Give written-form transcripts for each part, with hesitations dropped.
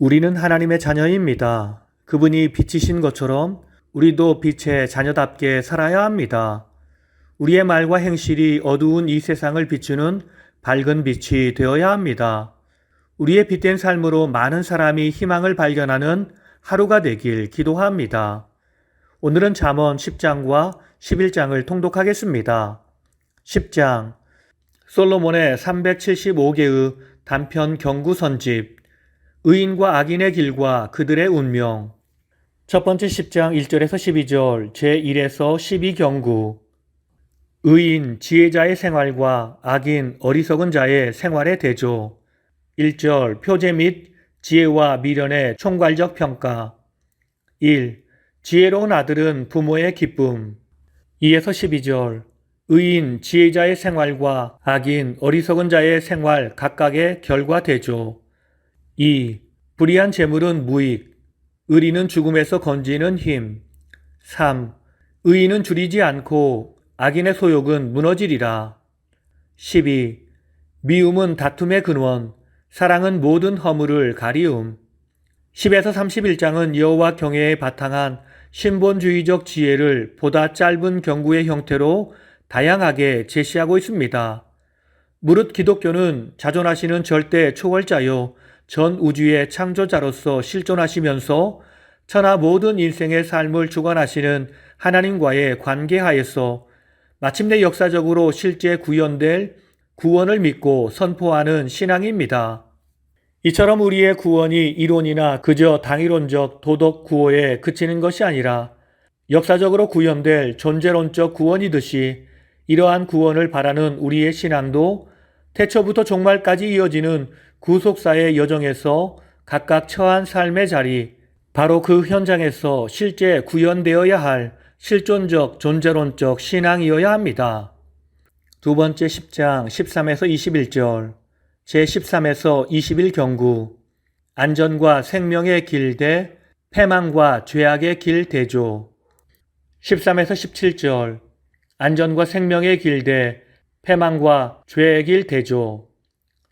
우리는 하나님의 자녀입니다. 그분이 빛이신 것처럼 우리도 빛의 자녀답게 살아야 합니다. 우리의 말과 행실이 어두운 이 세상을 비추는 밝은 빛이 되어야 합니다. 우리의 빛된 삶으로 많은 사람이 희망을 발견하는 하루가 되길 기도합니다. 오늘은 잠언 10장과 11장을 통독하겠습니다. 10장 솔로몬의 375개의 단편 경구 선집, 의인과 악인의 길과 그들의 운명. 첫 번째 10장 1절에서 12절 제1에서 12경구. 의인 지혜자의 생활과 악인 어리석은 자의 생활의 대조. 1절 표제 및 지혜와 미련의 총괄적 평가. 1. 지혜로운 아들은 부모의 기쁨. 2에서 12절 의인 지혜자의 생활과 악인 어리석은 자의 생활 각각의 결과 대조. 2. 불의한 재물은 무익, 의리는 죽음에서 건지는 힘. 3. 의인은 줄이지 않고 악인의 소욕은 무너지리라. 12. 미움은 다툼의 근원, 사랑은 모든 허물을 가리움. 10에서 31장은 여호와 경외에 바탕한 신본주의적 지혜를 보다 짧은 경구의 형태로 다양하게 제시하고 있습니다. 무릇 기독교는 자존하시는 절대 초월자요 전 우주의 창조자로서 실존하시면서 천하 모든 인생의 삶을 주관하시는 하나님과의 관계하에서 마침내 역사적으로 실제 구현될 구원을 믿고 선포하는 신앙입니다. 이처럼 우리의 구원이 이론이나 그저 당이론적 도덕 구호에 그치는 것이 아니라 역사적으로 구현될 존재론적 구원이듯이 이러한 구원을 바라는 우리의 신앙도 태초부터 종말까지 이어지는 구속사의 여정에서 각각 처한 삶의 자리, 바로 그 현장에서 실제 구현되어야 할 실존적 존재론적 신앙이어야 합니다. 두 번째 10장 13에서 21절 제13에서 21경구. 안전과 생명의 길 대 패망과 죄악의 길 대조. 13에서 17절 안전과 생명의 길 대 패망과 죄의 길 대조.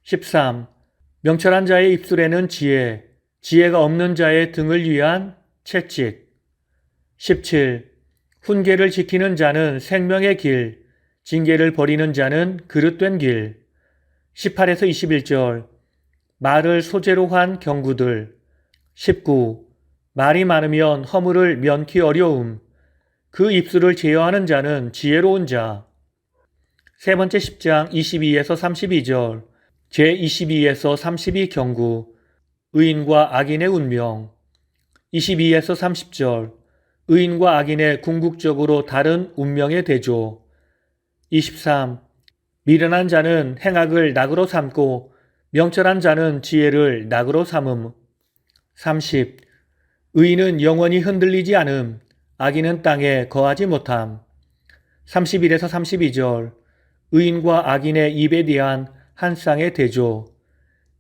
13. 명철한 자의 입술에는 지혜, 지혜가 없는 자의 등을 위한 채찍. 17. 훈계를 지키는 자는 생명의 길, 징계를 버리는 자는 그릇된 길. 18에서 21절 말을 소재로 한 경구들. 19. 말이 많으면 허물을 면키 어려움, 그 입술을 제어하는 자는 지혜로운 자. 세 번째 10장 22에서 32절 제22에서 32경구. 의인과 악인의 운명. 22에서 30절 의인과 악인의 궁극적으로 다른 운명의 대조. 23. 미련한 자는 행악을 낙으로 삼고 명철한 자는 지혜를 낙으로 삼음. 30. 의인은 영원히 흔들리지 않음, 악인은 땅에 거하지 못함. 31에서 32절 의인과 악인의 입에 대한 한 쌍의 대조.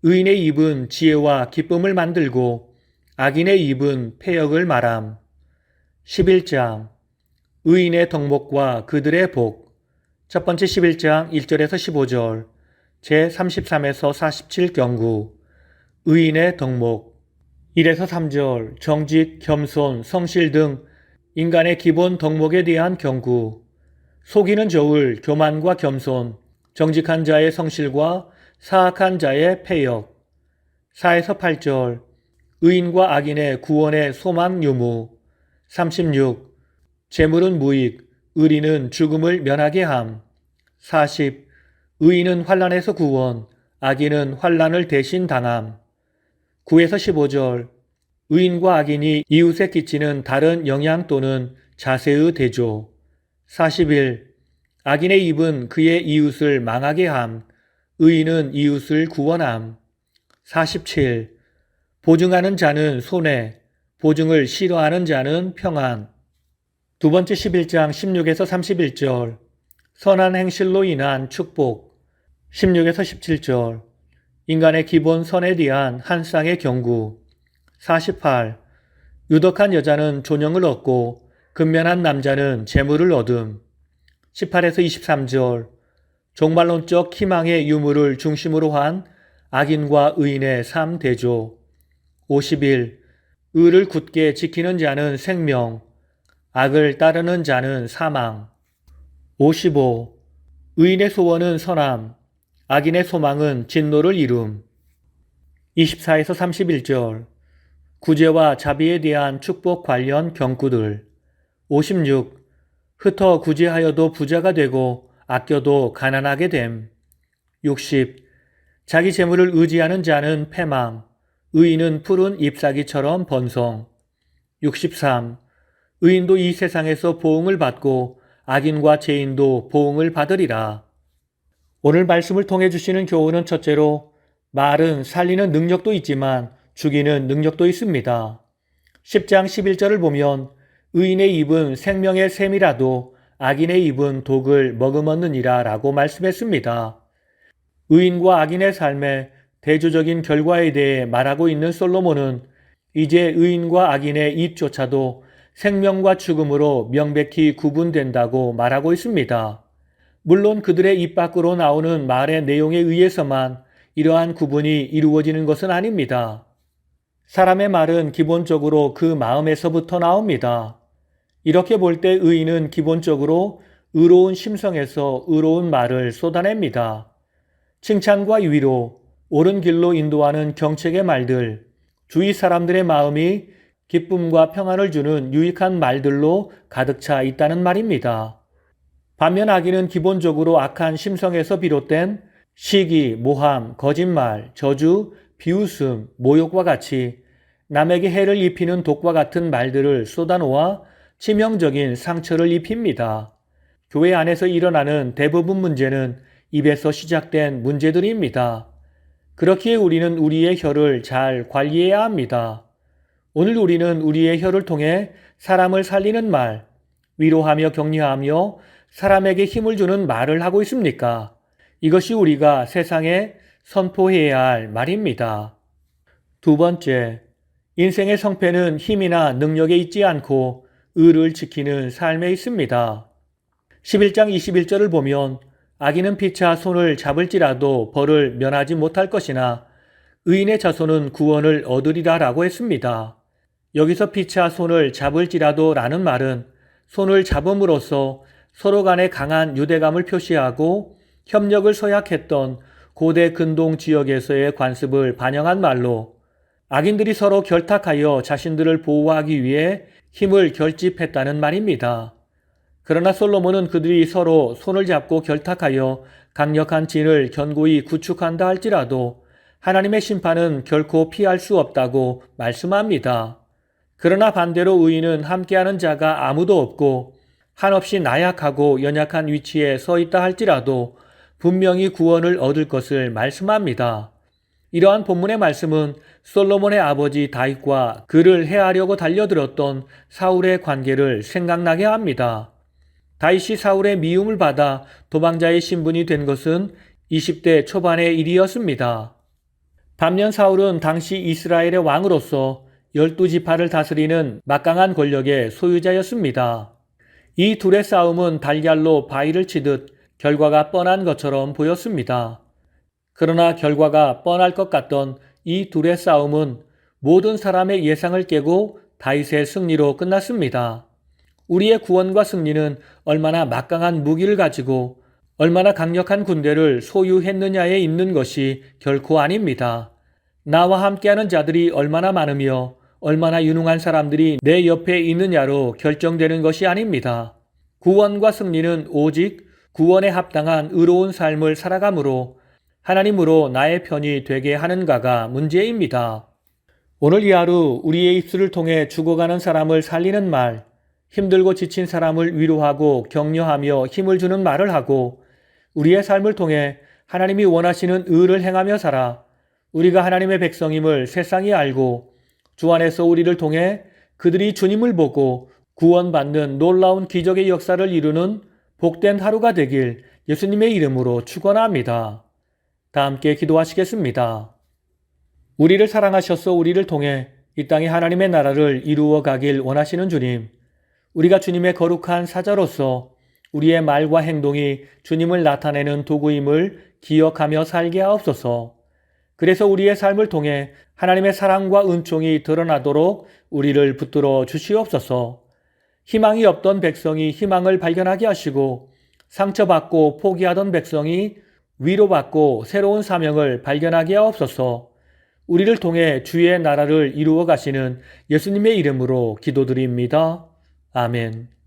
의인의 입은 지혜와 기쁨을 만들고 악인의 입은 패역을 말함. 11장 의인의 덕목과 그들의 복. 첫 번째 11장 1절에서 15절 제33에서 47경구. 의인의 덕목. 1에서 3절 정직, 겸손, 성실 등 인간의 기본 덕목에 대한 경구. 속이는 저울, 교만과 겸손, 정직한 자의 성실과 사악한 자의 패역. 4에서 8절 의인과 악인의 구원의 소망 유무. 36. 재물은 무익, 의리는 죽음을 면하게 함. 40. 의인은 환난에서 구원, 악인은 환난을 대신 당함. 9에서 15절 의인과 악인이 이웃에 끼치는 다른 영향 또는 자세의 대조. 41. 악인의 입은 그의 이웃을 망하게 함, 의인은 이웃을 구원함. 47. 보증하는 자는 손해, 보증을 싫어하는 자는 평안. 두 번째 11장 16에서 31절 선한 행실로 인한 축복. 16에서 17절 인간의 기본 선에 대한 한 쌍의 경구. 48. 유덕한 여자는 존영을 얻고 근면한 남자는 재물을 얻음. 18에서 23절 종말론적 희망의 유무를 중심으로 한 악인과 의인의 삶 대조. 51. 의를 굳게 지키는 자는 생명, 악을 따르는 자는 사망. 55. 의인의 소원은 선함, 악인의 소망은 진노를 이룸. 24에서 31절. 구제와 자비에 대한 축복 관련 경구들. 56. 흩어 구제하여도 부자가 되고 아껴도 가난하게 됨. 60. 자기 재물을 의지하는 자는 패망, 의인은 푸른 잎사귀처럼 번성. 63. 의인도 이 세상에서 보응을 받고 악인과 죄인도 보응을 받으리라. 오늘 말씀을 통해 주시는 교훈은 첫째로 말은 살리는 능력도 있지만 죽이는 능력도 있습니다. 10장 11절을 보면 의인의 입은 생명의 샘이라도 악인의 입은 독을 머금었느니라 라고 말씀했습니다. 의인과 악인의 삶의 대조적인 결과에 대해 말하고 있는 솔로몬은 이제 의인과 악인의 입조차도 생명과 죽음으로 명백히 구분된다고 말하고 있습니다. 물론 그들의 입 밖으로 나오는 말의 내용에 의해서만 이러한 구분이 이루어지는 것은 아닙니다. 사람의 말은 기본적으로 그 마음에서부터 나옵니다. 이렇게 볼 때 의인은 기본적으로 의로운 심성에서 의로운 말을 쏟아냅니다. 칭찬과 위로, 옳은 길로 인도하는 경책의 말들, 주위 사람들의 마음이 기쁨과 평안을 주는 유익한 말들로 가득 차 있다는 말입니다. 반면 악인은 기본적으로 악한 심성에서 비롯된 시기, 모함, 거짓말, 저주, 비웃음, 모욕과 같이 남에게 해를 입히는 독과 같은 말들을 쏟아놓아 치명적인 상처를 입힙니다. 교회 안에서 일어나는 대부분 문제는 입에서 시작된 문제들입니다. 그렇기에 우리는 우리의 혀를 잘 관리해야 합니다. 오늘 우리는 우리의 혀를 통해 사람을 살리는 말, 위로하며 격려하며 사람에게 힘을 주는 말을 하고 있습니까? 이것이 우리가 세상에 선포해야 할 말입니다. 두 번째, 인생의 성패는 힘이나 능력에 있지 않고 의를 지키는 삶에 있습니다. 11장 21절을 보면 악인은 피차 손을 잡을지라도 벌을 면하지 못할 것이나 의인의 자손은 구원을 얻으리라 라고 했습니다. 여기서 피차 손을 잡을지라도 라는 말은 손을 잡음으로써 서로 간의 강한 유대감을 표시하고 협력을 서약했던 고대 근동 지역에서의 관습을 반영한 말로 악인들이 서로 결탁하여 자신들을 보호하기 위해 힘을 결집했다는 말입니다. 그러나 솔로몬은 그들이 서로 손을 잡고 결탁하여 강력한 진을 견고히 구축한다 할지라도 하나님의 심판은 결코 피할 수 없다고 말씀합니다. 그러나 반대로 의인은 함께하는 자가 아무도 없고 한없이 나약하고 연약한 위치에 서 있다 할지라도 분명히 구원을 얻을 것을 말씀합니다. 이러한 본문의 말씀은 솔로몬의 아버지 다윗과 그를 해하려고 달려들었던 사울의 관계를 생각나게 합니다. 다윗이 사울의 미움을 받아 도망자의 신분이 된 것은 20대 초반의 일이었습니다. 반면 사울은 당시 이스라엘의 왕으로서 12지파를 다스리는 막강한 권력의 소유자였습니다. 이 둘의 싸움은 달걀로 바위를 치듯 결과가 뻔한 것처럼 보였습니다. 그러나 결과가 뻔할 것 같던 이 둘의 싸움은 모든 사람의 예상을 깨고 다윗의 승리로 끝났습니다. 우리의 구원과 승리는 얼마나 막강한 무기를 가지고 얼마나 강력한 군대를 소유했느냐에 있는 것이 결코 아닙니다. 나와 함께하는 자들이 얼마나 많으며 얼마나 유능한 사람들이 내 옆에 있느냐로 결정되는 것이 아닙니다. 구원과 승리는 오직 구원에 합당한 의로운 삶을 살아감으로 하나님으로 나의 편이 되게 하는가가 문제입니다. 오늘 이 하루 우리의 입술을 통해 죽어가는 사람을 살리는 말, 힘들고 지친 사람을 위로하고 격려하며 힘을 주는 말을 하고 우리의 삶을 통해 하나님이 원하시는 의를 행하며 살아 우리가 하나님의 백성임을 세상이 알고 주 안에서 우리를 통해 그들이 주님을 보고 구원받는 놀라운 기적의 역사를 이루는 복된 하루가 되길 예수님의 이름으로 축원합니다. 다 함께 기도하시겠습니다. 우리를 사랑하셔서 우리를 통해 이 땅에 하나님의 나라를 이루어 가길 원하시는 주님, 우리가 주님의 거룩한 사자로서 우리의 말과 행동이 주님을 나타내는 도구임을 기억하며 살게 하옵소서. 그래서 우리의 삶을 통해 하나님의 사랑과 은총이 드러나도록 우리를 붙들어 주시옵소서. 희망이 없던 백성이 희망을 발견하게 하시고 상처받고 포기하던 백성이 위로받고 새로운 사명을 발견하게 하옵소서. 우리를 통해 주의 나라를 이루어 가시는 예수님의 이름으로 기도드립니다. 아멘.